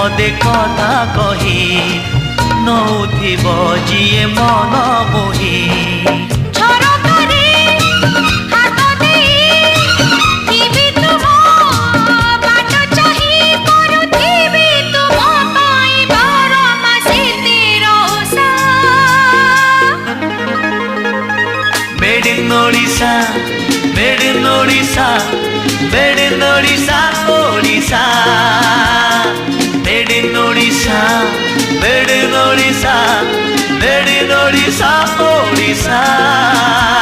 पदे कथा कही नौथिब जिए मन मोही Odisha, made in Odisha, made in Odisha, Odisha, made in Odisha, made in Odisha, made in Odisha, Odisha.